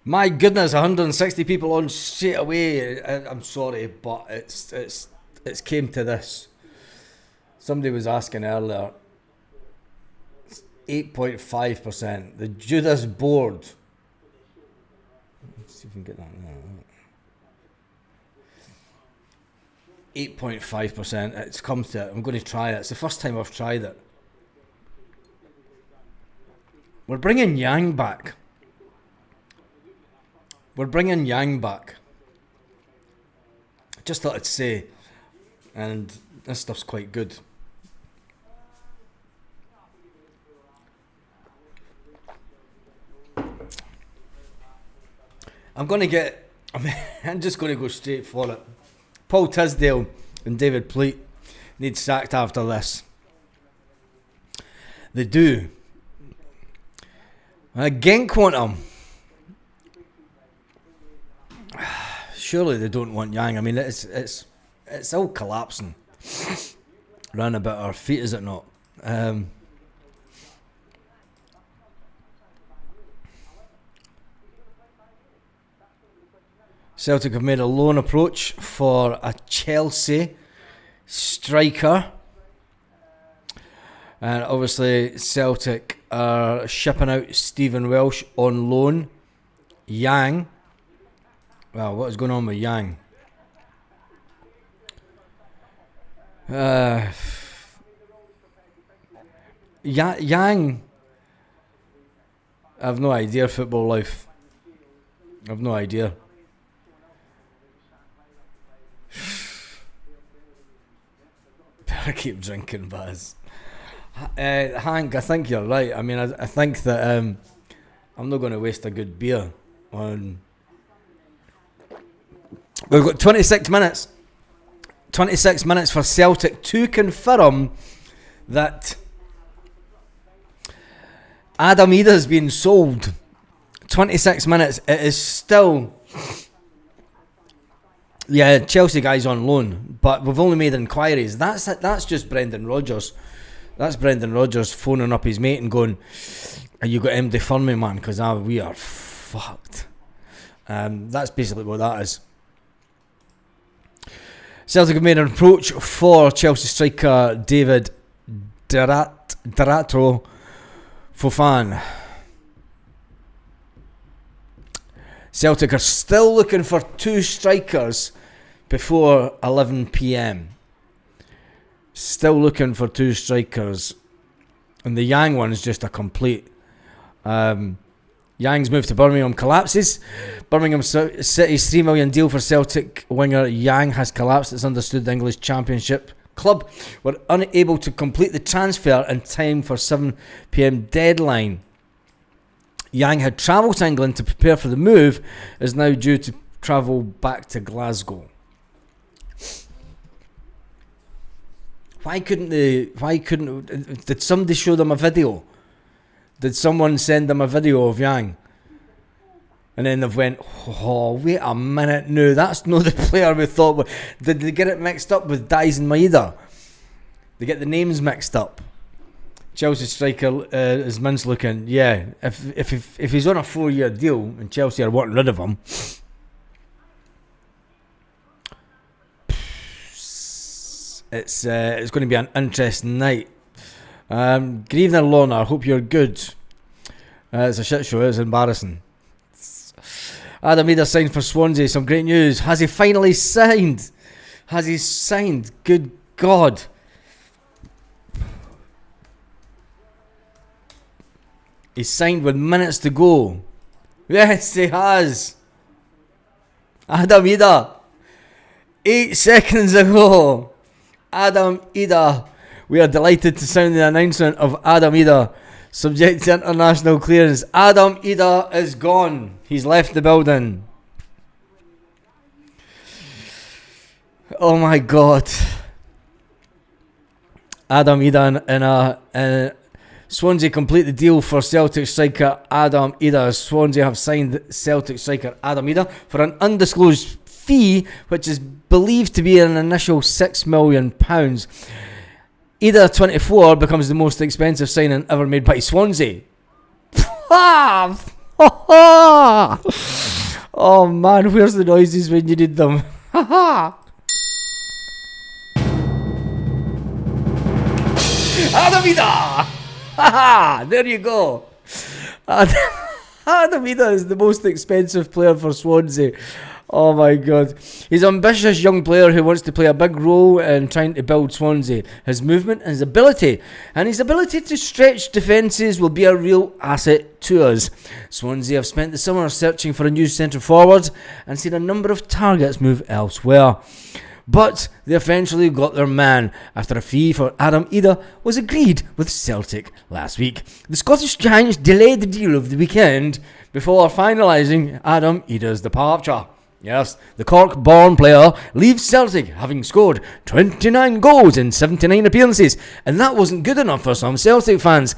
My goodness, 160 people on straight away. I'm sorry, but it's came to this. Somebody was asking earlier. 8.5%. The Judas board. Let's see if we can get that now. 8.5%. It's come to it. I'm going to try it. It's the first time I've tried it. We're bringing Yang back. Just thought I'd say. And this stuff's quite good. I'm just going to go straight for it. Paul Tisdale and David Pleat need sacked after this. They do. Genk want him. Surely they don't want Yang. I mean, it's all collapsing round about our feet, is it not? Celtic have made a loan approach for a Chelsea striker. And obviously Celtic are shipping out Stephen Welsh on loan. Yang. Well, what is going on with Yang? Yang. I have no idea, football life. I have no idea. Better keep drinking, Baz. Hank, I think you're right. I mean, I think that I'm not going to waste a good beer on. We've got 26 minutes. 26 minutes for Celtic to confirm that Adam Ida's been sold. 26 minutes. It is still. Yeah, Chelsea guy's on loan, but we've only made inquiries. That's just Brendan Rodgers. That's Brendan Rodgers phoning up his mate and going, "Are you got MD for me, man? Because we are fucked." That's basically what that is. Celtic have made an approach for Chelsea striker David Dratro Fofana. Celtic are still looking for two strikers before 11 p.m. Still looking for two strikers. And the Yang one is just a complete... Yang's move to Birmingham collapses. Birmingham City's $3 million deal for Celtic winger Yang has collapsed. It's understood the English Championship club were unable to complete the transfer in time for 7 p.m. deadline. Yang had travelled to England to prepare for the move, is now due to travel back to Glasgow. Did somebody show them a video? Did someone send them a video of Yang? And then they've went, oh, wait a minute, no, that's not the player we thought. Did they get it mixed up with Diaz and Maeda? They get the names mixed up. Chelsea striker is Mins looking, yeah, if he's on a 4-year deal and Chelsea are wanting rid of him, it's going to be an interesting night. Good evening, Lorna. I hope you're good. It's a shit show. It's embarrassing. Adam Ida signed for Swansea. Some great news. Has he finally signed? Has he signed? Good God. He signed with minutes to go. Yes, he has. Adam Ida. 8 seconds ago. Adam Ida. We are delighted to sound the announcement of Adam Ida, subject to international clearance. Adam Ida is gone. He's left the building. Oh my God. Adam Ida and Swansea complete the deal for Celtic striker Adam Ida. Swansea have signed Celtic striker Adam Ida for an undisclosed fee, which is believed to be an initial £6 million. Ida 24 becomes the most expensive signing ever made by Swansea. Oh man, where's the noises when you need them? Adamida! There you go. Adamida is the most expensive player for Swansea. Oh my god. He's an ambitious young player who wants to play a big role in trying to build Swansea. His movement and his ability to stretch defences will be a real asset to us. Swansea have spent the summer searching for a new centre forward and seen a number of targets move elsewhere. But they eventually got their man after a fee for Adam Ida was agreed with Celtic last week. The Scottish Giants delayed the deal of the weekend before finalising Adam Ida's departure. Yes, the Cork-born player leaves Celtic having scored 29 goals in 79 appearances, and that wasn't good enough for some Celtic fans.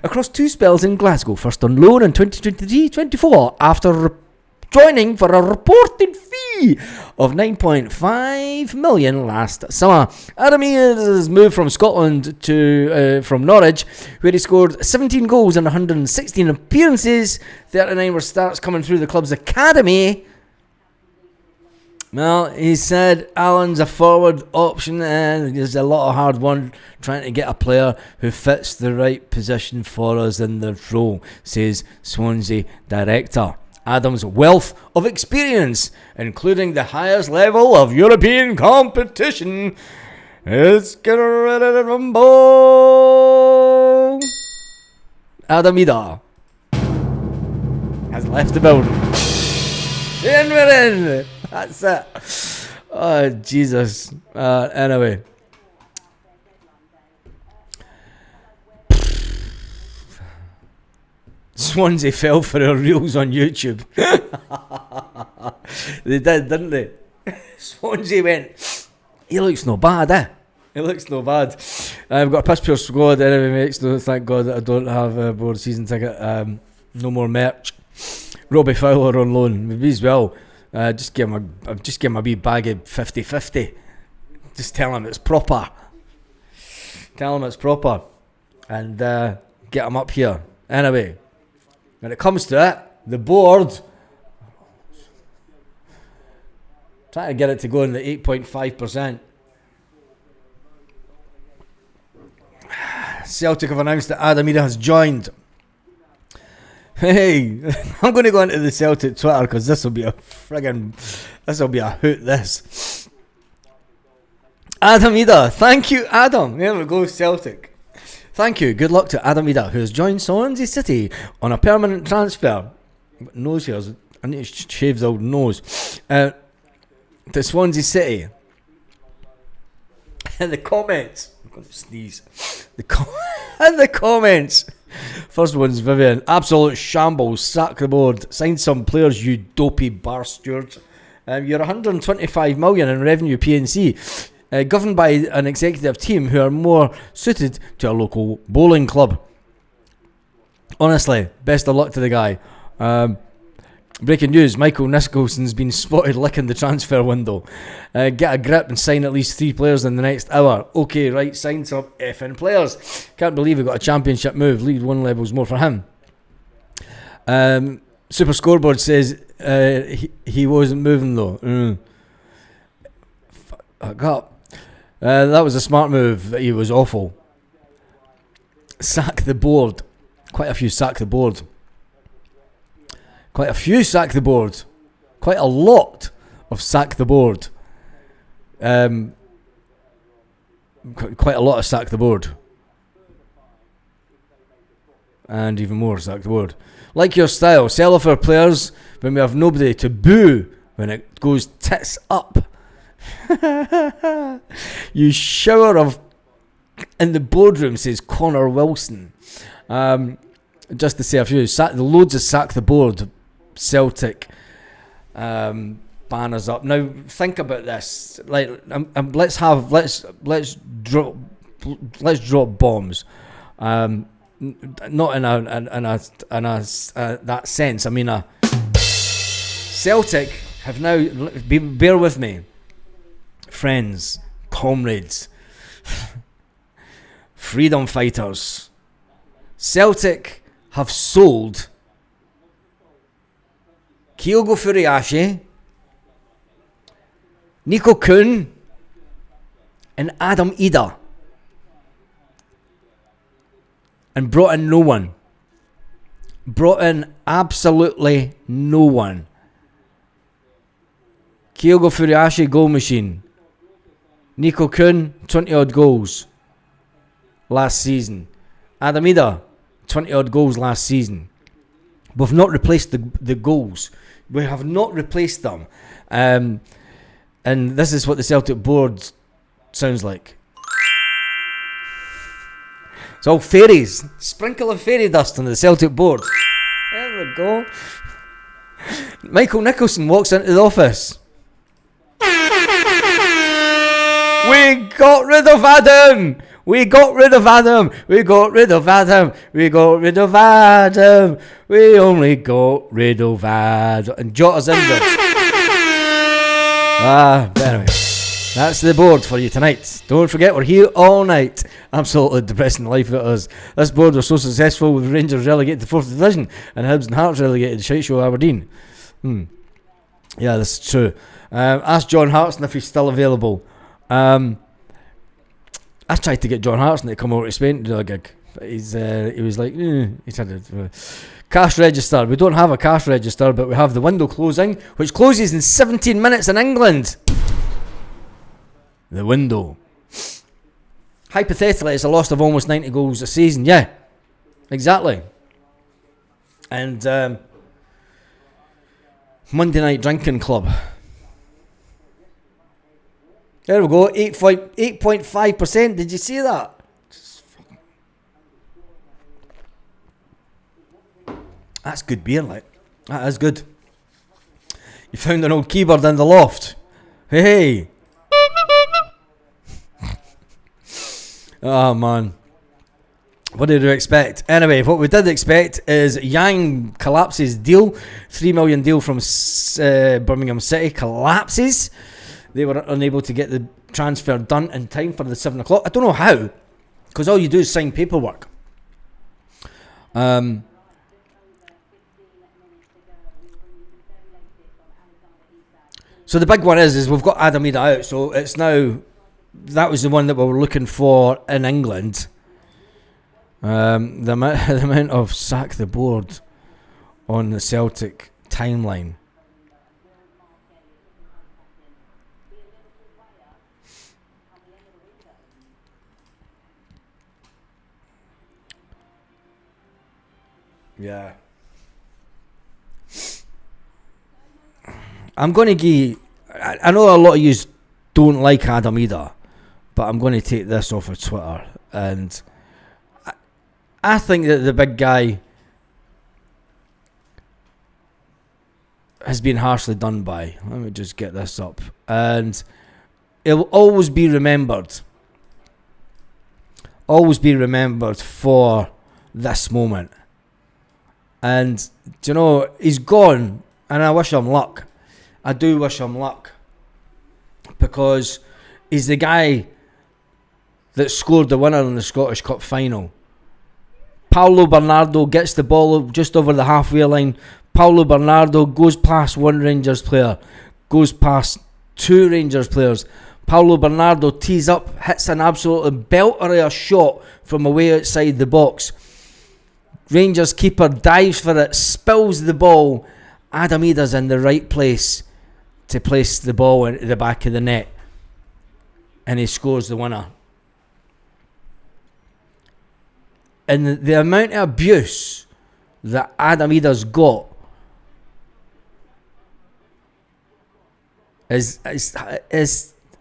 Across two spells in Glasgow, first on loan in 2023-24 after joining for a reported fee of 9.5 million last summer. Adam has moved from Scotland to from Norwich, where he scored 17 goals in 116 appearances. 39 were starts coming through the club's academy. Well, he said Alan's a forward option and there's a lot of hard one trying to get a player who fits the right position for us in the role, says Swansea director. Adam's wealth of experience, including the highest level of European competition, is getting ready to rumble. Adam Ida has left the building. And we're in. That's it. Oh, Jesus. Anyway. Swansea fell for our reels on YouTube. They did, didn't they? Swansea went, he looks no bad, eh? He looks no bad. I've got a piss poor squad anyway, mates. So thank God that I don't have a board season ticket. No more merch. Robbie Fowler on loan. Maybe as well. Just give him a wee bag of 50-50. Just tell him it's proper. And get him up here. Anyway, when it comes to it, the board, trying to get it to go in the 8.5%. Celtic have announced that Adam Ida has joined. Hey, I'm going to go into the Celtic Twitter because this will be a hoot, this. Adam Ida, thank you, Adam. There we go, Celtic. Thank you, good luck to Adam Ida, who has joined Swansea City on a permanent transfer. Nose here, I need to shave the old nose. To Swansea City. In the comments, I'm going to sneeze. In the comments. First one's Vivian. Absolute shambles. Sack the board. Sign some players, you dopey bastard. You're 125 million in revenue PNC. Governed by an executive team who are more suited to a local bowling club. Honestly, best of luck to the guy. Breaking news, Michael Nicholson's been spotted licking the transfer window. Get a grip and sign at least 3 players in the next hour. Okay, right, sign some effing players. Can't believe we got a championship move. League 1 levels more for him. Super Scoreboard says he wasn't moving though. Fuck up. That was a smart move. He was awful. Sack the board. Quite a few sack the board. Quite a lot of sack the board. Quite a lot of sack the board. And even more sack the board. Like your style, sell off our players when we have nobody to boo when it goes tits up. You shower of in the boardroom, says Connor Wilson. Just to say a few, loads of sack the board Celtic banners up. Now think about this. Like, let's drop bombs. Not in a that sense. I mean, Celtic have now. Bear with me, friends, comrades, freedom fighters. Celtic have sold Kyogo Furuhashi, Nico Kuhn, and Adam Ida. And brought in no one. Brought in absolutely no one. Kyogo Furuhashi, goal machine. Nico Kuhn, 20 odd goals last season. Adam Ida, 20 odd goals last season. We've not replaced the goals. We have not replaced them. And this is what the Celtic board sounds like. It's all fairies. Sprinkle of fairy dust on the Celtic board. There we go. Michael Nicholson walks into the office. We got rid of Adam. We got rid of Adam. We got rid of Adam. We got rid of Adam. We only got rid of Adam. And Jota's injured. But anyway, that's the board for you tonight. Don't forget, we're here all night. Absolutely depressing life it is. This board was so successful with Rangers relegated to 4th Division and Hibs and Hearts relegated to Shite Show Aberdeen. Yeah, this is true. Ask John Hartson if he's still available. I tried to get John Hartson to come over to Spain to do a gig, but he was like, he's had a cash register. We don't have a cash register, but we have the window closing, which closes in 17 minutes in England. The window. Hypothetically, it's a loss of almost 90 goals a season. Yeah, exactly. And Monday Night Drinking Club. There we go, 8.5%. Did you see that? That's good beer, like. That is good. You found an old keyboard in the loft. Hey. Oh, man. What did you expect? Anyway, what we did expect is Yang collapses deal. $3 million deal from Birmingham City collapses. They were unable to get the transfer done in time for the 7 o'clock. I don't know how, because all you do is sign paperwork. So the big one is we've got Adam Ida out. So it's now, that was the one that we were looking for in England. The amount of sack the board on the Celtic timeline. Yeah. I'm going to give... I know a lot of you don't like Adam Ida, but I'm going to take this off of Twitter. And I think that the big guy has been harshly done by. Let me just get this up. And it'll always be remembered. Always be remembered for this moment. And, do you know, he's gone, and I wish him luck. I do wish him luck. Because he's the guy that scored the winner in the Scottish Cup final. Paulo Bernardo gets the ball just over the halfway line. Paulo Bernardo goes past one Rangers player, goes past two Rangers players. Paulo Bernardo tees up, hits an absolute belter of a shot from away outside the box. Rangers keeper dives for it, spills the ball. Adam Ida's in the right place to place the ball into the back of the net, and he scores the winner. And the amount of abuse that Adam Ida's got is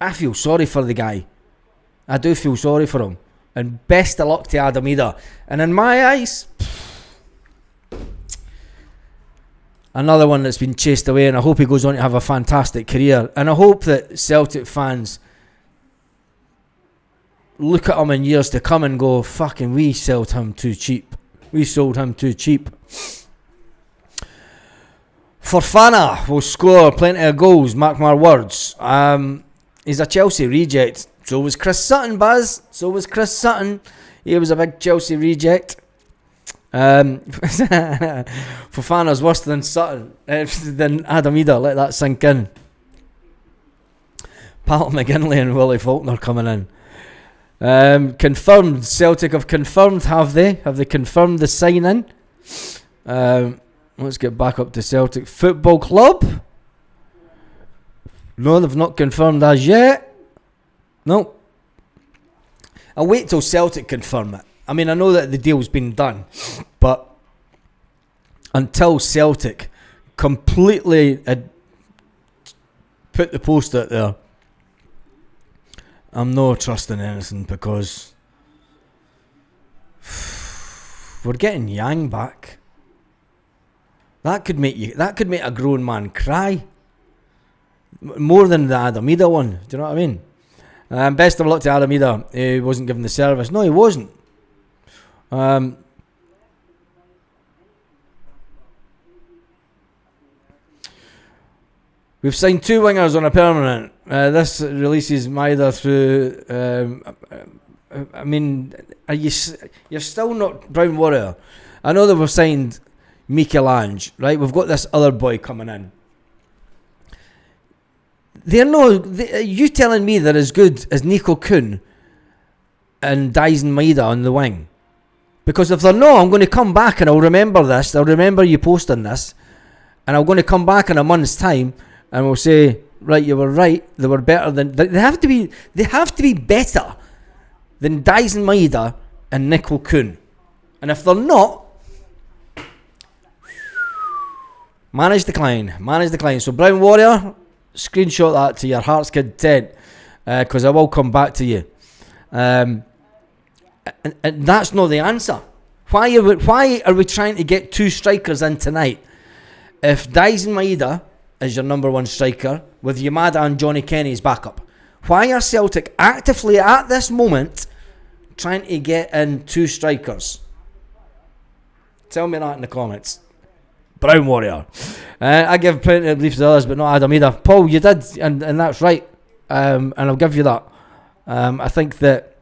I feel sorry for the guy. I do feel sorry for him. And best of luck to Adam Ida. And in my eyes, another one that's been chased away, and I hope he goes on to have a fantastic career. And I hope that Celtic fans look at him in years to come and go, fucking, we sold him too cheap. We sold him too cheap. Fofana will score plenty of goals, mark my words. He's a Chelsea reject. So was Chris Sutton, Buzz. So was Chris Sutton. He was a big Chelsea reject. Fofana's worse than Sutton, than Adam Eder. Let that sink in. Pat McGinley and Willie Faulkner coming in. Confirmed. Celtic have confirmed, have they? Have they confirmed the sign-in? Let's get back up to Celtic Football Club. No, they've not confirmed as yet. No. I'll wait till Celtic confirm it. I mean, I know that the deal's been done, but until Celtic completely put the post out there, I'm not trusting anything, because we're getting Yang back. That could make a grown man cry. More than the Adam Eder one. Do you know what I mean? Best of luck to Adam Eder. He wasn't given the service. No, he wasn't. We've signed 2 wingers on a permanent. This releases Maida through. I mean, you're still not Brown Warrior. I know that we've signed Michelangelo, right? We've got this other boy coming in. You telling me they're as good as Nico Kuhn and Dyson Maida on the wing? Because if they're not, I'm going to come back and I'll remember this. I'll remember you posting this, and I'm going to come back in a month's time and we'll say, right, you were right. They were better than. They have to be better than Dyson Maida and Nico Kuhn. And if they're not, manage decline. So Brown Warrior, screenshot that to your heart's content, because I will come back to you. And that's not the answer. Why are we trying to get 2 strikers in tonight if Dyson Maida is your number 1 striker with Yamada and Johnny Kenny's backup? Why are Celtic actively at this moment trying to get in 2 strikers? Tell me that in the comments. Brown Warrior. I give plenty of belief to others, but not Adam Eder. Paul, you did, and that's right. And I'll give you that. I think that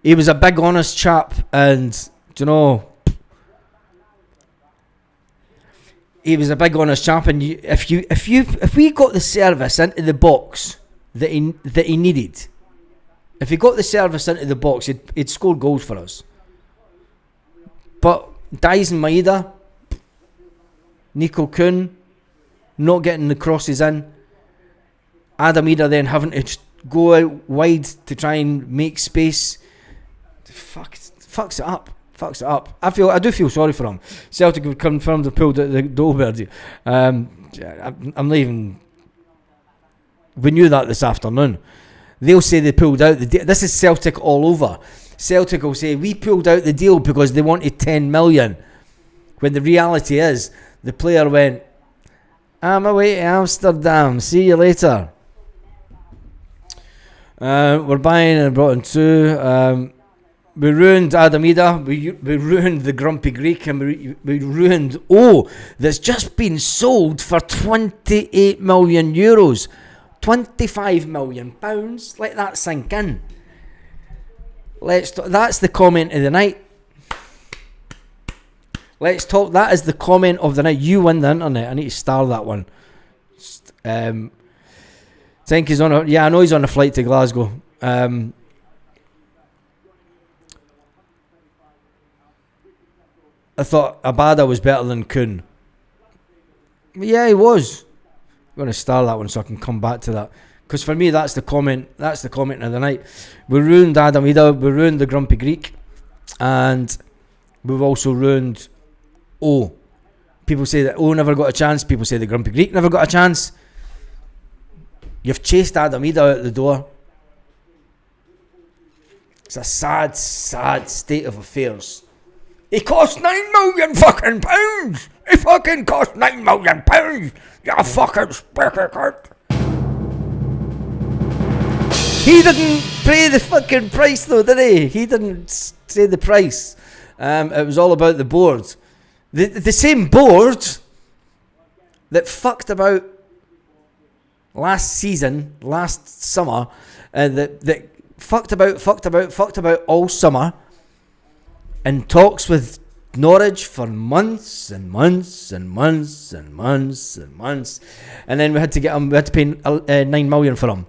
he was a big, honest chap, and do you know, he was a big, honest chap. And if we got the service into the box that he needed, if he got the service into the box, he'd score goals for us. But Dyson Maida, Nico Kuhn, not getting the crosses in. Adam Eder then having to go out wide to try and make space. Fucks it up. I do feel sorry for him. Celtic have confirmed they pulled out the Dolberg. I'm leaving. We knew that this afternoon. They'll say they pulled out the deal. This is Celtic all over. Celtic will say we pulled out the deal because they wanted 10 million. When the reality is, the player went, I'm away to Amsterdam. See you later. We're buying and brought in 2. We ruined Adam Eder. We ruined the Grumpy Greek, and we ruined that's just been sold for 28 million euros. 25 million pounds. Let that sink in. That's the comment of the night. Let's talk. That is the comment of the night. You win the internet. I need to star that one. Think he's on I know he's on a flight to Glasgow. I thought Abada was better than Kuhn. Yeah, he was. I'm going to star that one so I can come back to that. Because for me, that's the comment. That's the comment of the night. We ruined Adam Eder. We ruined the Grumpy Greek, and we've also ruined People say that never got a chance. People say the Grumpy Greek never got a chance. You've chased Adam Eder out the door. It's a sad, sad state of affairs. He cost 9 million fucking pounds. He fucking cost 9 million pounds. You fucking spicker cunt. He didn't pay the fucking price though, did he? He didn't say the price. It was all about the board. The same board that fucked about last summer, that fucked about all summer, in talks with Norwich for months and months and months and months and months, and then we had to get him. We had to pay 9 million for him,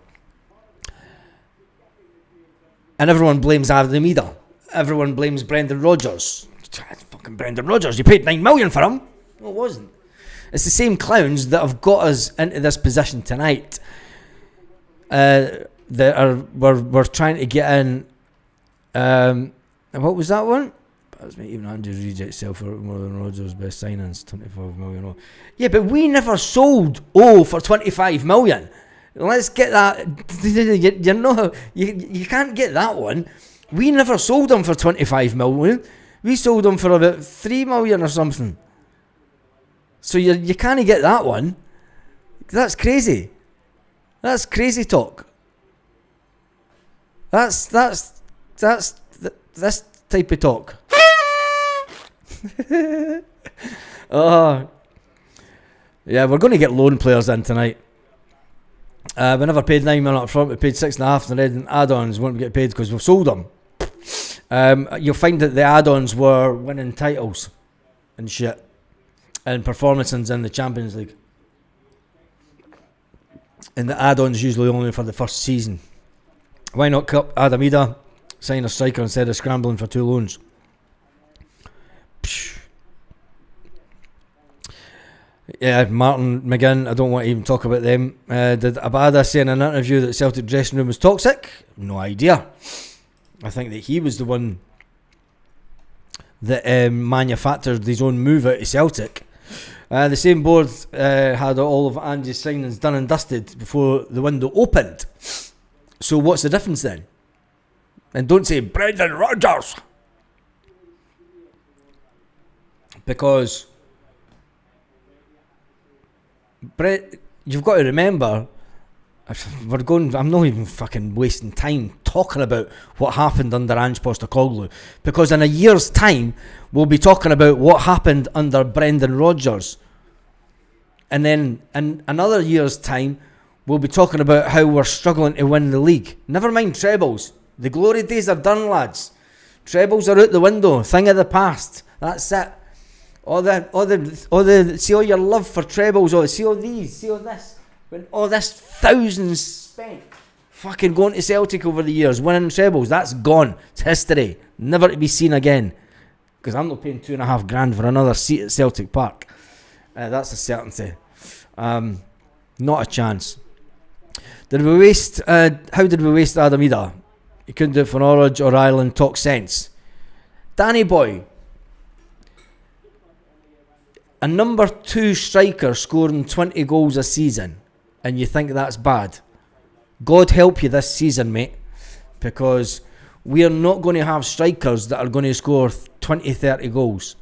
and everyone blames Adam. Everyone blames Brendan Rodgers. Fucking Brendan Rodgers! You paid 9 million for him. No, it wasn't. It's the same clowns that have got us into this position tonight. We're trying to get in. What was that one? That was me. Even Andrews reject sell for more than Rodgers' best signings, 25 million. Yeah, but we never sold for 25 million. Let's get that. You can't get that one. We never sold him for 25 million. We sold him for about 3 million or something. So you can't get that one. That's crazy. That's crazy talk. That's this type of talk. Oh, yeah, we're going to get loan players in tonight. We never paid 9 million up front. We paid 6.5, and then add-ons won't get paid because we've sold them. You'll find that the add-ons were winning titles and shit, and performances in the Champions League. And the add-ons usually only for the first season. Why not cut Adam Ida, sign a striker instead of scrambling for 2 loans? Yeah, Martin McGinn, I don't want to even talk about them. Did Abada say in an interview that Celtic dressing room was toxic? No idea. I think that he was the one that manufactured his own move out of Celtic. The same board had all of Ange's signings done and dusted before the window opened. So what's the difference then? And don't say Brendan Rodgers, because you've got to remember, I'm not even fucking wasting time talking about what happened under Ange Postecoglou, because in a year's time we'll be talking about what happened under Brendan Rodgers, and then in another year's time we'll be talking about how we're struggling to win the league. Never mind trebles. The glory days are done, lads. Trebles are out the window. Thing of the past. That's it. See all your love for trebles. See all these. See all this. When all this thousands spent fucking going to Celtic over the years, winning trebles, that's gone. It's history. Never to be seen again. Because I'm not paying $2,500 for another seat at Celtic Park. That's a certainty. Not a chance. How did we waste Adam Ida? He couldn't do it for Norwich or Ireland. Talk sense. Danny boy, a number 2 striker scoring 20 goals a season, and you think that's bad? God help you this season, mate, because we are not going to have strikers that are going to score 20-30 goals.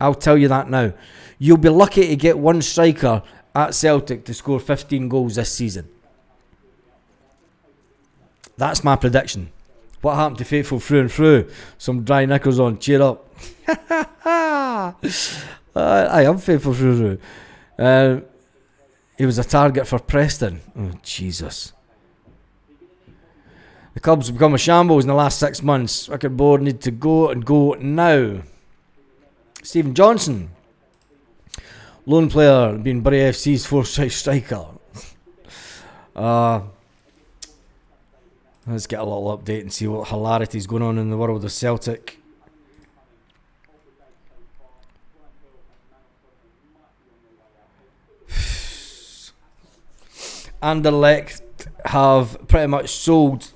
I'll tell you that now. You'll be lucky to get one striker at Celtic to score 15 goals this season. That's my prediction. What happened to faithful through and through? Some dry knickers on. Cheer up. I am faithful through and through. He was a target for Preston. Oh, Jesus. The club's become a shambles in the last 6 months. Wicket board need to go and go now. Stephen Johnson, lone player, being Bury FC's 4-strike striker. Let's get a little update and see what hilarity is going on in the world of Celtic. Anderlecht have pretty much sold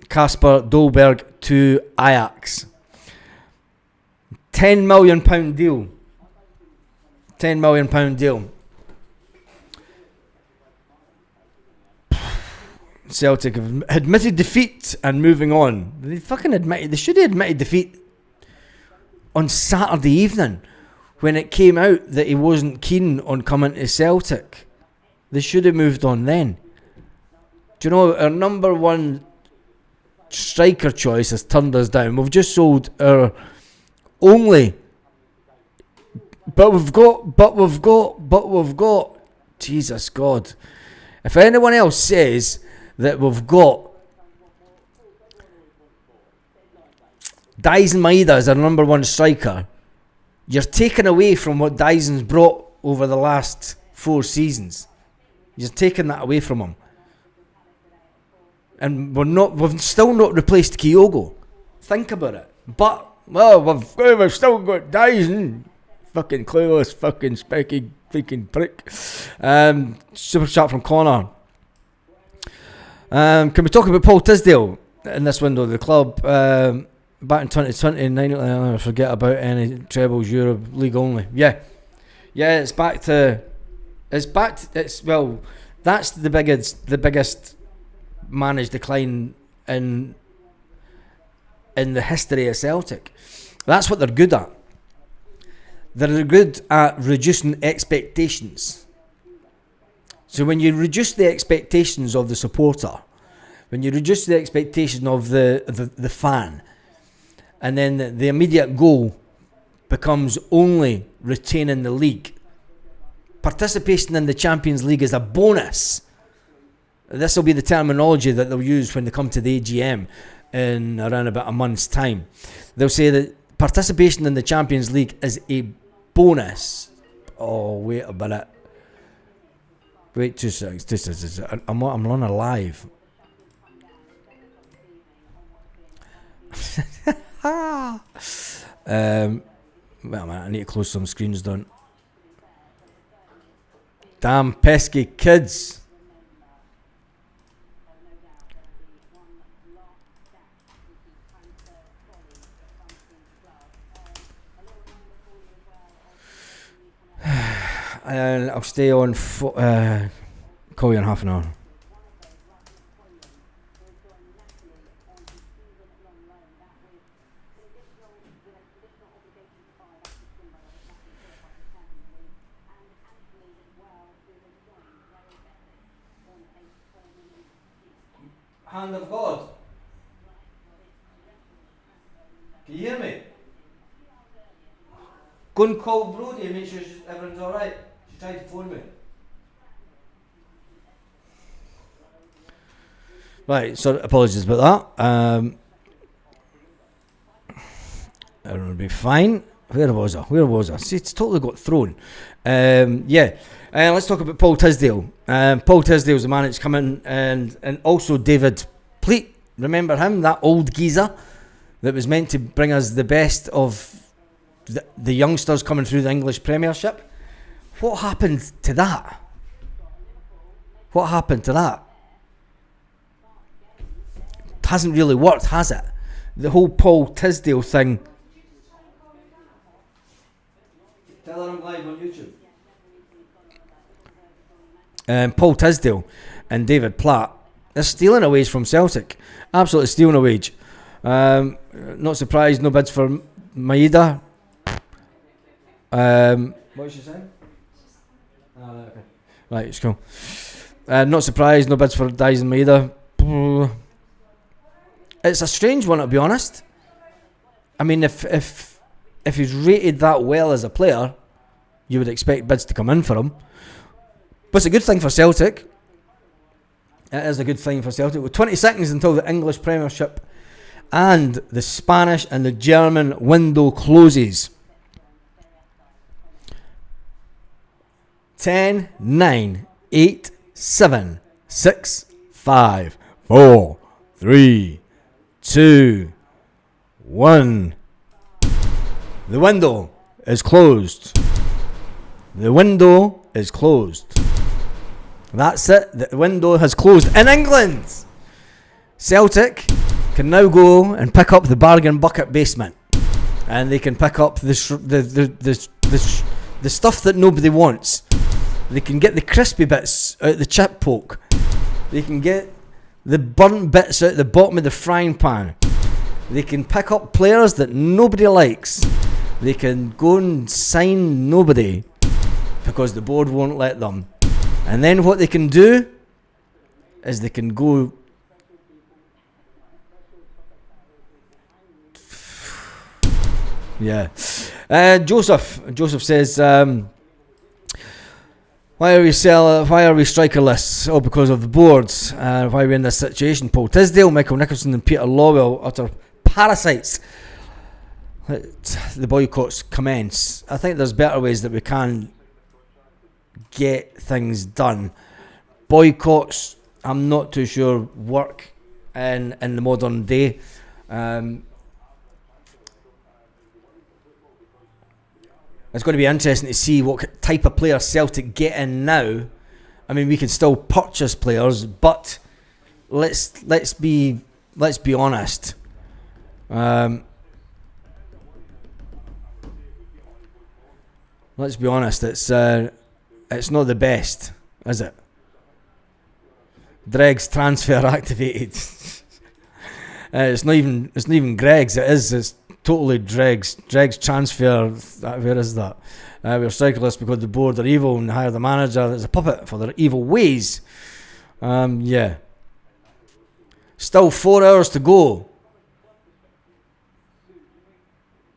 Kasper Dolberg to Ajax. £10 million deal. £10 million deal. Celtic have admitted defeat and moving on. They should have admitted defeat on Saturday evening when it came out that he wasn't keen on coming to Celtic. They should have moved on then. Do you know, our number 1 striker choice has turned us down. We've just sold our only, but we've got Jesus God. If anyone else says that we've got Dyson Maeda is our number one striker, you're taking away from what Dyson's brought over the last 4 seasons. You're taking that away from him. And we've still not replaced Kyogo. Think about it. But, we've still got Dyson. Fucking clueless, fucking specky, freaking prick. Super chat from Connor. Can we talk about Paul Tisdale in this window of the club? Back in 2020, I forget about any trebles, Europe, league only. Yeah, that's the biggest managed decline in the history of Celtic. That's what they're good at. They're good at reducing expectations. So when you reduce the expectations of the supporter, when you reduce the expectation of the fan, and then the immediate goal becomes only retaining the league. Participation in the Champions League is a bonus. This will be the terminology that they'll use when they come to the AGM in around about a month's time. They'll say that participation in the Champions League is a bonus. Oh, wait a minute. Wait 2 seconds. I'm on a live. Well, man, I need to close some screens down. Damn pesky kids. And I'll stay on. Call you in half an hour. Hand of God. Can you hear me? Go and call Brody and make sure everyone's alright. She tried to phone me. Right, so apologies about that. Everyone will be fine. Where was I? See, it's totally got thrown. Let's talk about Paul Tisdale. Paul Tisdale's the man that's come in, and also David Pleat. Remember him? That old geezer that was meant to bring us the best of the youngsters coming through the English Premiership. What happened to that? It hasn't really worked, has it? The whole Paul Tisdale thing. Tell her I'm live on YouTube. Paul Tisdale and David Platt, they're stealing a wage from Celtic. Absolutely stealing a wage. Not surprised, no bids for Maeda. What is she saying? Okay. Right, it's cool. Not surprised, no bids for Dyson Maeda. It's a strange one, to be honest. I mean, if he's rated that well as a player, you would expect bids to come in for him. But it's a good thing for Celtic. It is a good thing for Celtic. With 20 seconds until the English Premiership and the Spanish and the German window closes. 10, 9, 8, 7, 6, 5, 4, 3, 2, 1. The window is closed. The window is closed. That's it. The window has closed in England. Celtic can now go and pick up the bargain bucket basement, and they can pick up the stuff that nobody wants. They can get the crispy bits out the chip poke. They can get the burnt bits out the bottom of the frying pan. They can pick up players that nobody likes. They can go and sign nobody because the board won't let them. And then what they can do is they can go... Yeah. Joseph says, why are we strikerless? Oh, because of the boards. Why are we in this situation? Paul Tisdale, Michael Nicholson and Peter Lawwell, utter parasites. let the boycotts commence. I think there's better ways that we can get things done. Boycotts, I'm not too sure work in the modern day. It's going to be interesting to see what type of player Celtic get in now. I mean, we can still purchase players, but let's be honest. Let's be honest. It's not the best, is it? Dregg's transfer activated. It's not even Greg's. It's totally Dregg's. Dregg's transfer. Where is that? We're strikerless because the board are evil and hire the manager that's a puppet for their evil ways. Yeah. Still 4 hours to go.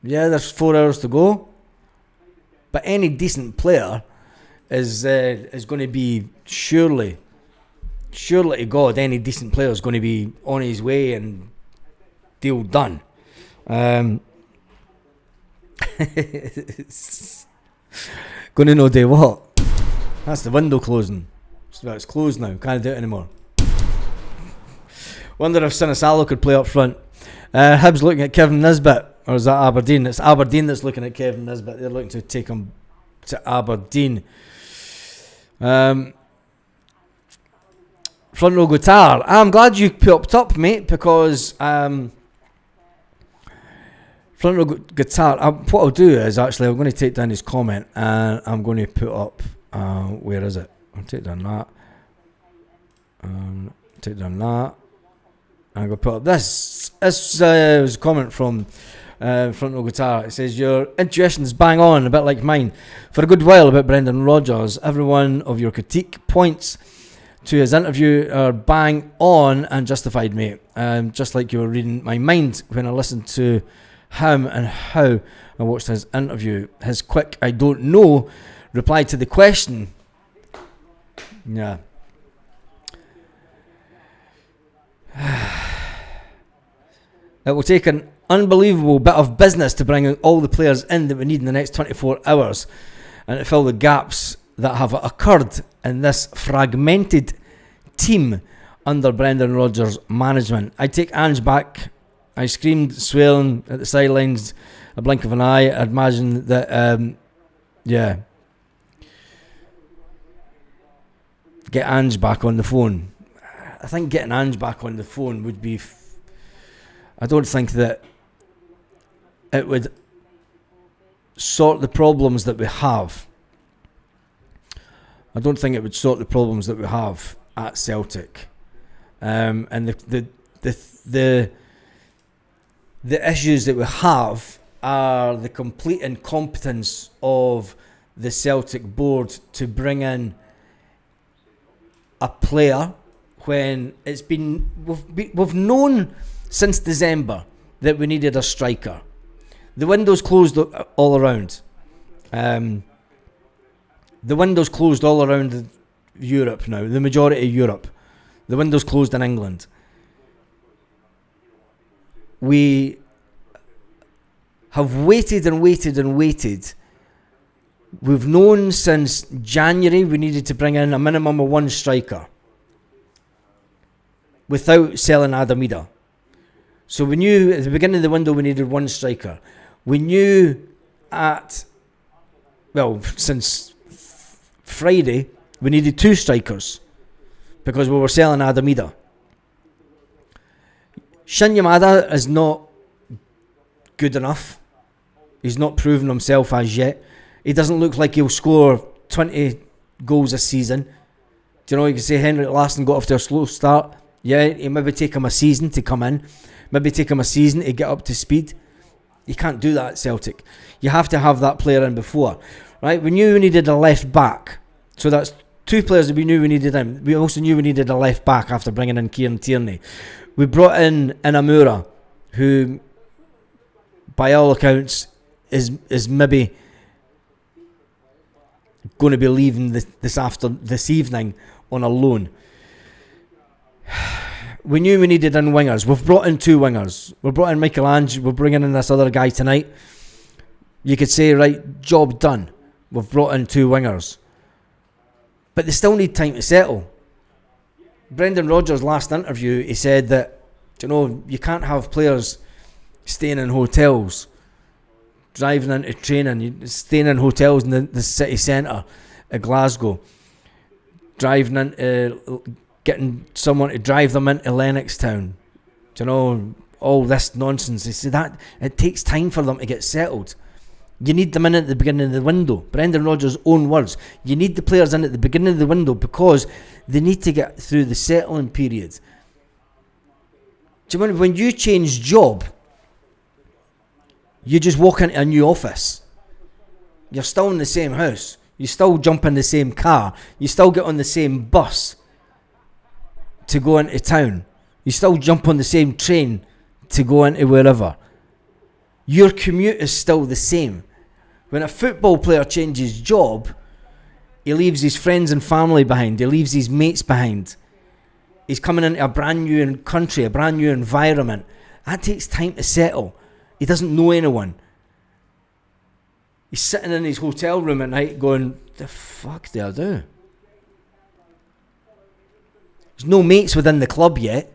Yeah, there's 4 hours to go. But any decent player is going to be surely to God, any decent player is going to be on his way and deal done. Going to know day what? That's the window closing. It's closed now. Can't do it anymore. Wonder if Sinisalo could play up front. Hibs looking at Kevin Nisbet. Or is that Aberdeen? It's Aberdeen that's looking at Kevin Nisbet. They're looking to take him to Aberdeen. Front row guitar. I'm glad you popped up, mate, because front row guitar. What I'll do is actually I'm going to take down his comment and I'm going to put up. Where is it? I'll take down that. Take down that. I'm going to put up this. This was a comment from Front Row Guitar. It says, your intuition's bang on, a bit like mine. For a good while about Brendan Rodgers, every one of your critique points to his interview are bang on and justified, mate. Just like you were reading my mind when I listened to him and how I watched his interview. His quick, I don't know, reply to the question. Yeah. It will take an unbelievable bit of business to bring all the players in that we need in the next 24 hours and to fill the gaps that have occurred in this fragmented team under Brendan Rodgers' management. I take Ange back. I screamed, swearing at the sidelines, a blink of an eye. I'd imagine that, yeah. Get Ange back on the phone. I think getting Ange back on the phone would be... I don't think that it would sort the problems that we have. I don't think it would sort the problems that we have at Celtic. And the issues that we have are the complete incompetence of the Celtic board to bring in a player when it's been... We've known since December that we needed a striker. The window's closed all around. The window's closed all around Europe now, the majority of Europe. The window's closed in England. We have waited and waited and waited. We've known since January we needed to bring in a minimum of one striker without selling Adamida. So we knew at the beginning of the window we needed one striker. We knew since Friday, we needed two strikers because we were selling Adamida. Shin Yamada is not good enough. He's not proven himself as yet. He doesn't look like he'll score 20 goals a season. Do you know, you can say Henrik Larsson got off to a slow start. Yeah, it maybe take him a season to come in. Maybe take him a season to get up to speed. You can't do that at Celtic. You have to have that player in before. Right? We knew we needed a left back. So that's two players that we knew we needed in. We also knew we needed a left back after bringing in Kieran Tierney. We brought in Inamura, who, by all accounts, is maybe going to be leaving this evening on a loan. we knew we needed in wingers. We've brought in 2 wingers. We've brought in Michelangelo. We're bringing in this other guy tonight. You could say, right, job done. We've brought in 2 wingers. But they still need time to settle. Brendan Rodgers' last interview, he said that, you can't have players staying in hotels, driving into training, staying in hotels in the city centre of Glasgow, driving into, getting someone to drive them into Lennoxtown. All this nonsense. He said that it takes time for them to get settled. You need them in at the beginning of the window. Brendan Rodgers' own words. You need the players in at the beginning of the window because they need to get through the settling period. Do you know when you change job, you just walk into a new office. You're still in the same house. You still jump in the same car. You still get on the same bus to go into town. You still jump on the same train to go into wherever. Your commute is still the same. When a football player changes job, he leaves his friends and family behind. He leaves his mates behind. He's coming into a brand new country, a brand new environment. That takes time to settle. He doesn't know anyone. He's sitting in his hotel room at night going, the fuck do I do? There's no mates within the club yet.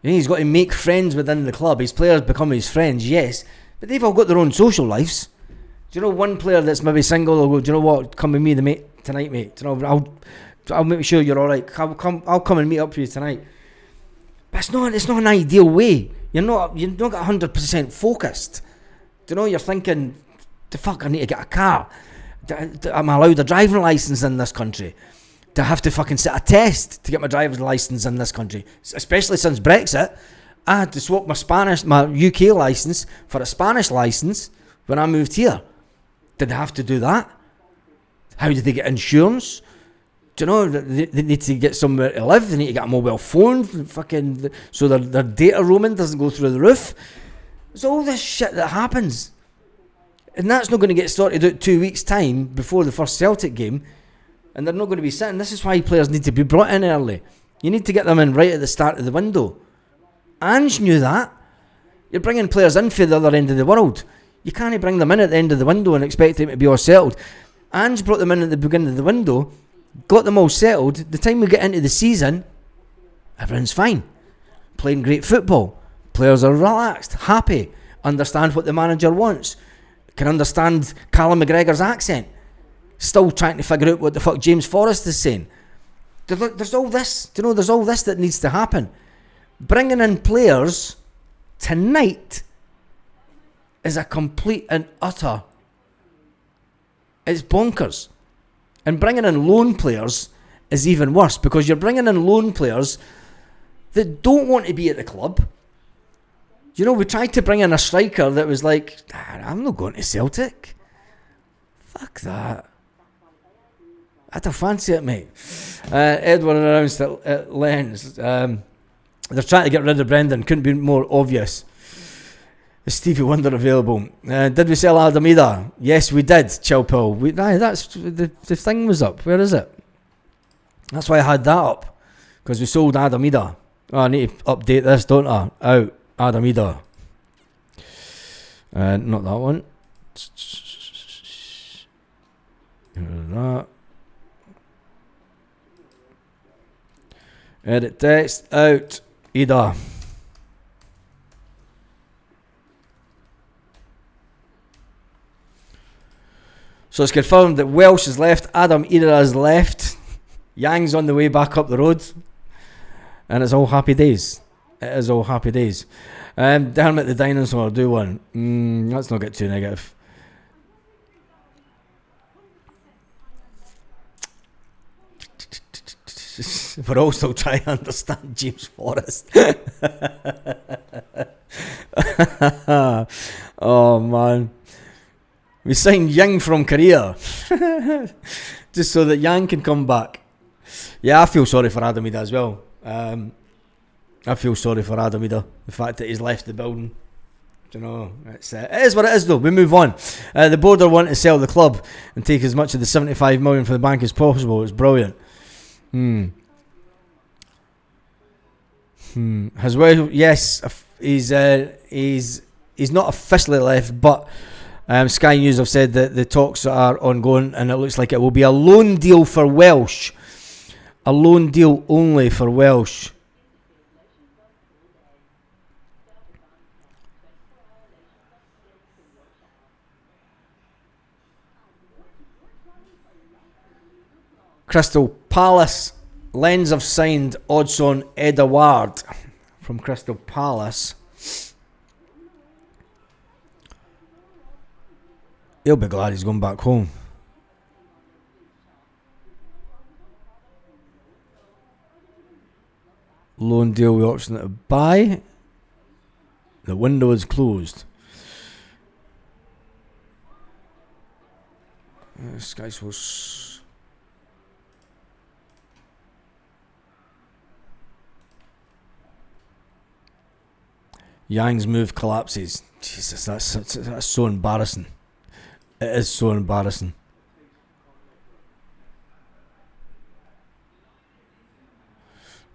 He's got to make friends within the club. His players become his friends, yes, but they've all got their own social lives. Do you know one player that's maybe single will go, do you know what, come with me tonight, mate. I'll make sure you're alright. I'll come and meet up for you tonight. But it's not an ideal way. You're not 100% focused. Do you know, you're thinking, the fuck, I need to get a car. Am I allowed a driving licence in this country? Do I have to fucking sit a test to get my driver's licence in this country? Especially since Brexit, I had to swap my UK licence for a Spanish licence when I moved here. Did I have to do that? How did they get insurance? Do you know, they need to get somewhere to live. They need to get a mobile phone, so their data roaming doesn't go through the roof. There's all this shit that happens. And that's not going to get sorted out 2 weeks' time before the first Celtic game. And they're not going to be sitting. This is why players need to be brought in early. You need to get them in right at the start of the window. Ange knew that. You're bringing players in for the other end of the world. You can't bring them in at the end of the window and expect them to be all settled. Ange brought them in at the beginning of the window, got them all settled. The time we get into the season, everyone's fine. Playing great football. Players are relaxed, happy, understand what the manager wants, can understand Callum McGregor's accent. Still trying to figure out what the fuck James Forrest is saying. There's all this, there's all this that needs to happen. Bringing in players tonight is a complete and utter, it's bonkers. And bringing in loan players is even worse, because you're bringing in loan players that don't want to be at the club. We tried to bring in a striker that was like, I'm not going to Celtic. Fuck that. I don't fancy it, mate. Edward announced at Lens. They're trying to get rid of Brendan. Couldn't be more obvious. Is Stevie Wonder available? Did we sell Adamida? Yes, we did, Chilpill. That's the thing was up. Where is it? That's why I had that up. Because we sold Adamida. Oh, I need to update this, don't I? Out. Adamida. Not that one. That. Edit text. Out. Ida. So it's confirmed that Welsh has left, Adam Ida has left, Yang's on the way back up the road, and it's all happy days. It is all happy days. Dermot the Dinosaur, do one. Let's not get too negative. We're all still trying to understand James Forrest. Oh man. We signed Yang from Korea just so that Yang can come back. Yeah, I feel sorry for Adamida as well. I feel sorry for Adamida. The fact that he's left the building. It is what it is though. We move on. The board are wanting to sell the club and take as much of the 75 million from the bank as possible. It's brilliant. Has well, yes, he's not officially left, but Sky News have said that the talks are ongoing, and it looks like it will be a loan deal for Welsh, a loan deal only for Welsh. Crystal Palace. Lens have signed Odsonne Edouard from Crystal Palace. He'll be glad he's going back home. Loan deal with option to buy. The window is closed. Sky Sports. Yang's move collapses. Jesus, that's so embarrassing. It is so embarrassing.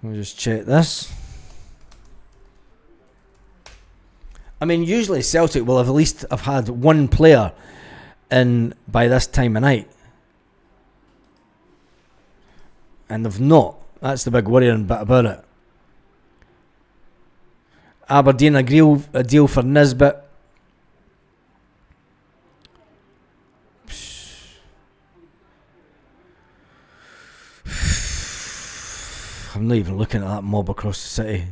Let me just check this. I mean, usually Celtic will have at least have had one player in by this time of night. And they've not. That's the big worrying bit about it. Aberdeen a deal for Nisbet. I'm not even looking at that mob across the city.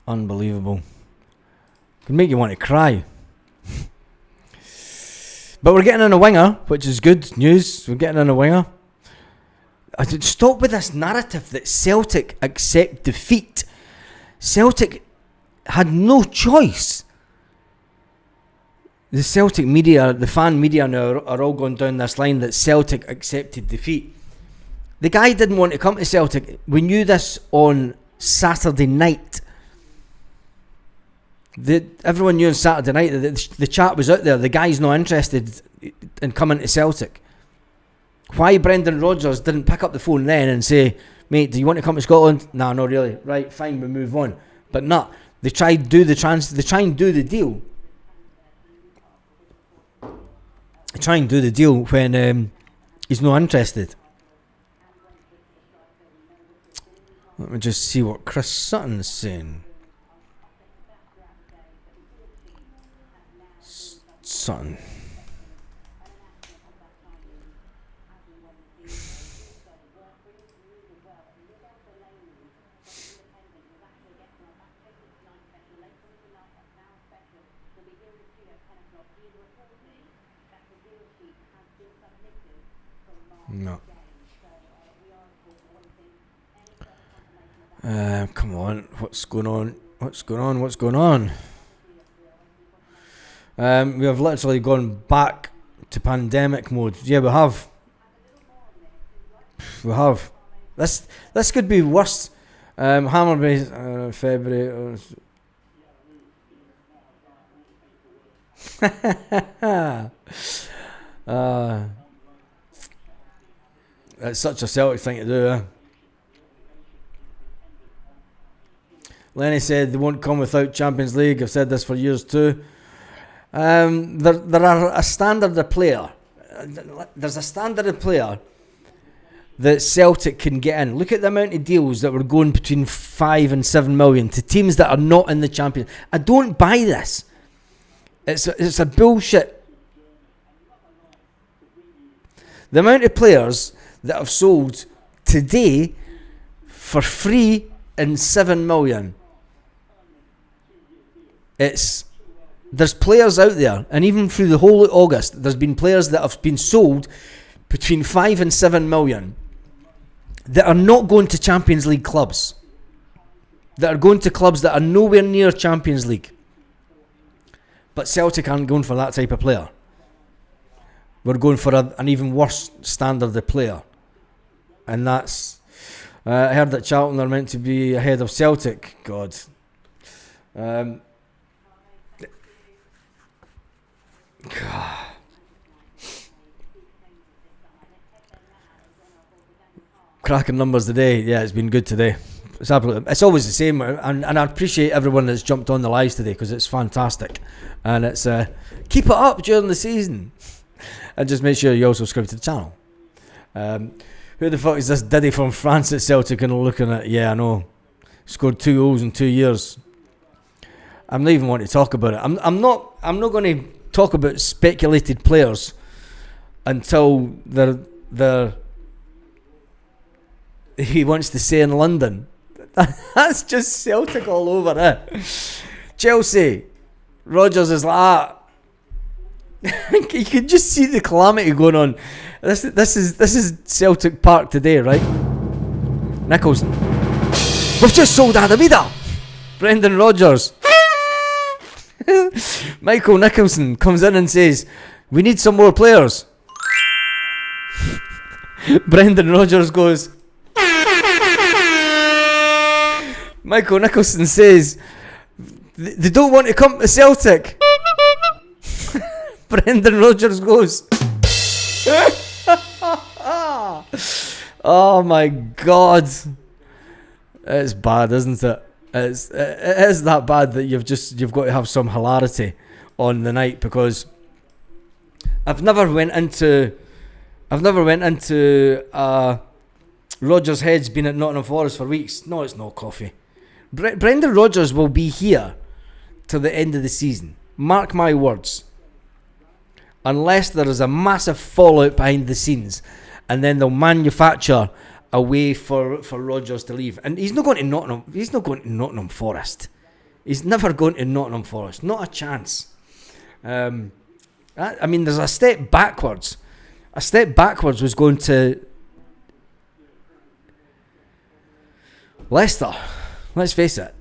Unbelievable. Can make you want to cry. But we're getting in a winger, which is good news. We're getting in a winger. I should stop with this narrative that Celtic accept defeat. Celtic had no choice. The Celtic media, the fan media now are all going down this line that Celtic accepted defeat. The guy didn't want to come to Celtic. We knew this on Saturday night. Everyone knew on Saturday night that the chat was out there. The guy's not interested in coming to Celtic. Why Brendan Rodgers didn't pick up the phone then and say, mate, do you want to come to Scotland? Nah, not really. Right, fine, we move on. But not. They try and do the deal. They try and do the deal when he's not interested. Let me just see what Chris Sutton's saying. Sutton. No. Come on. What's going on? We have literally gone back to pandemic mode. Yeah, we have. This could be worse. Hammerby, February. It's such a Celtic thing to do, eh? Lenny said they won't come without Champions League. I've said this for years too. There are a standard of player. There's a standard of player that Celtic can get in. Look at the amount of deals that were going between 5 and 7 million to teams that are not in the Champions. I don't buy this. It's a bullshit. The amount of players that have sold today for free and 7 million. There's players out there, and even through the whole of August, there's been players that have been sold between 5 and 7 million that are not going to Champions League clubs, that are going to clubs that are nowhere near Champions League. But Celtic aren't going for that type of player. We're going for an even worse standard of player. And that's... I heard that Charlton are meant to be ahead of Celtic. God. Cracking numbers today. Yeah, it's been good today. It's absolutely. It's always the same, and I appreciate everyone that's jumped on the lives today because it's fantastic, and it's keep it up during the season, and just make sure you also subscribe to the channel. Who the fuck is this Diddy from France at Celtic? And looking at, yeah, I know, scored 2 goals in 2 years. I'm not even wanting to talk about it. I'm not going to talk about speculated players until he wants to stay in London. That's just Celtic all over it. Chelsea, Rodgers is like that. You can just see the calamity going on. This is Celtic Park today, right? Nicholson, we've just sold Adamida. Brendan Rodgers. Michael Nicholson comes in and says, we need some more players. Brendan Rodgers goes, Michael Nicholson says, they don't want to come to Celtic. Brendan Rodgers goes, oh my God. It's bad, isn't it? It is that bad that you've got to have some hilarity on the night, because I've never went into Rodgers' head's been at Nottingham Forest for weeks. No, it's not coffee. Brendan Rodgers will be here till the end of the season. Mark my words. Unless there is a massive fallout behind the scenes, and then they'll manufacture a way for Rodgers to leave. And he's not going to Nottingham. He's not going to Nottingham Forest. He's never going to Nottingham Forest. Not a chance. I mean, there's a step backwards. A step backwards was going to Leicester. Let's face it.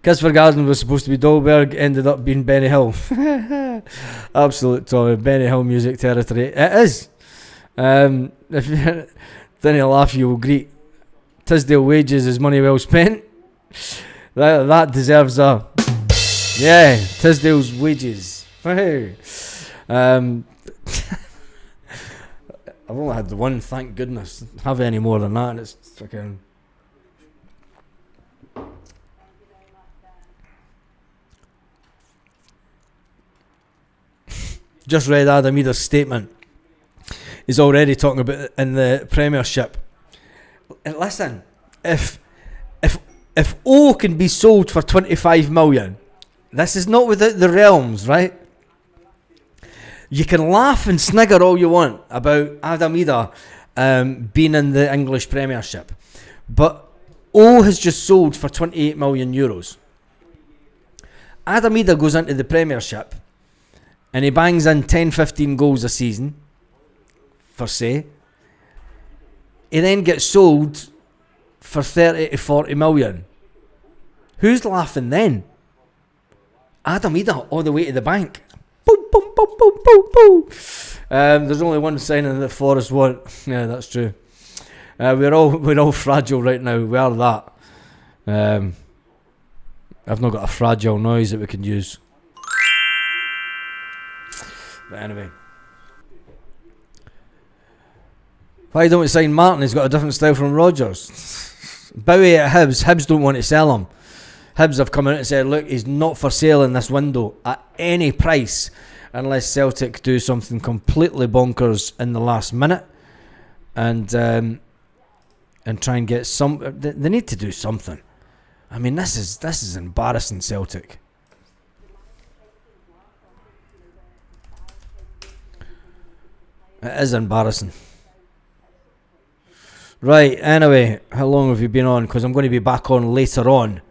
Kisver Garden was supposed to be Dolberg, ended up being Benny Hill. Absolute Tommy. Benny Hill music territory. It is. If you didn't laugh, you will greet. Tisdale wages is money well spent. That deserves a... Yeah, Tisdale's wages. I've only had one, thank goodness. Have any more than that, and it's fucking... Just read Adam Ida's statement. He's already talking about it in the Premiership. And listen, if O can be sold for 25 million, this is not without the realms, right? You can laugh and snigger all you want about Adam Ida being in the English Premiership, but O has just sold for 28 million euros. Adam Ida goes into the Premiership and he bangs in 10-15 goals a season, for say. He then gets sold for 30 to 40 million. Who's laughing then? Adam Ida all the way to the bank. Boom, boom, boom, boom, boom, boom. There's only one signing that Forest want. Yeah, that's true. We're all fragile right now. We are that. I've not got a fragile noise that we can use. But anyway. Why don't we sign Martin? He's got a different style from Rodgers. Bowie at Hibs. Hibs don't want to sell him. Hibs have come out and said, look, he's not for sale in this window at any price unless Celtic do something completely bonkers in the last minute and try and get some... They need to do something. I mean, this is embarrassing, Celtic. It is embarrassing. Right, anyway, how long have you been on? Because I'm going to be back on later on.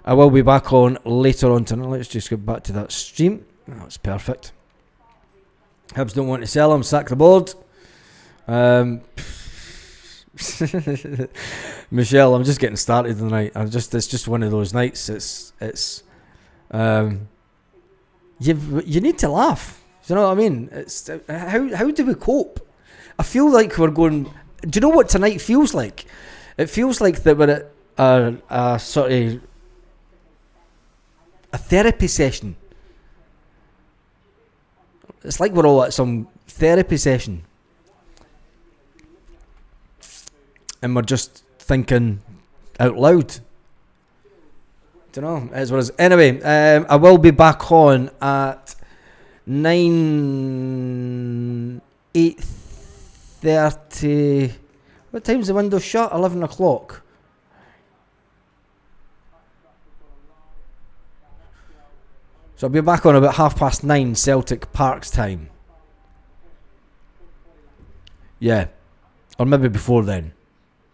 I will be back on later on tonight. Let's just get back to that stream. That's perfect. Hibs don't want to sell him. Sack the board. Michelle, I'm just getting started tonight. It's just one of those nights. You need to laugh. Do you know what I mean? It's how do we cope? I feel like we're going. Do you know what tonight feels like? It feels like that we're at a sort of a therapy session. It's like we're all at some therapy session. And we're just thinking out loud. Don't know. As well as anyway, I will be back on at 8:30. What time's the window shut? 11 o'clock. So I'll be back on about 9:30 Celtic Park's time. Yeah, or maybe before then.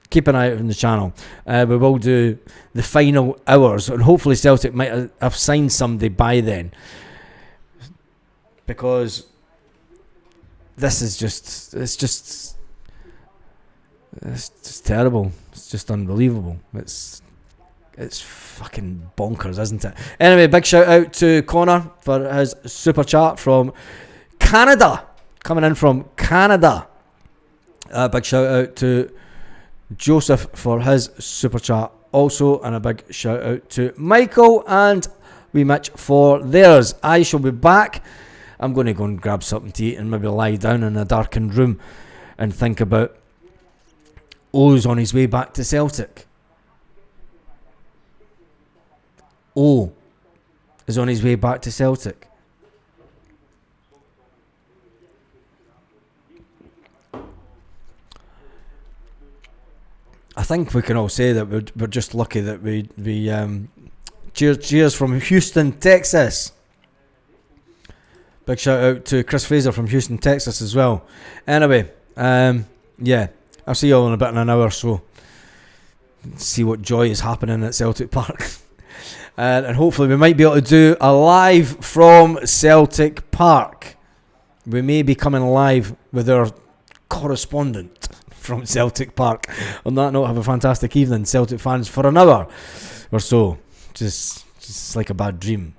Keep an eye out on the channel. We will do the final hours, and hopefully Celtic might have signed somebody by then. Because this is it's just terrible. It's just unbelievable. It's fucking bonkers, isn't it? Anyway, big shout out to Connor for his super chat from Canada. Coming in from Canada. Big shout out to Joseph for his super chat also, and a big shout out to Michael and wee Mitch for theirs. I shall be back. I'm going to go and grab something to eat and maybe lie down in a darkened room and think about O's on his way back to Celtic. O is on his way back to Celtic. I think we can all say that we're just lucky that we cheers from Houston, Texas. Big shout out to Chris Fraser from Houston, Texas as well. Anyway, yeah, I'll see you all in about an hour or so. See what joy is happening at Celtic Park. And hopefully we might be able to do a live from Celtic Park. We may be coming live with our correspondent from Celtic Park. On that note, have a fantastic evening, Celtic fans, for an hour or so. Just like a bad dream.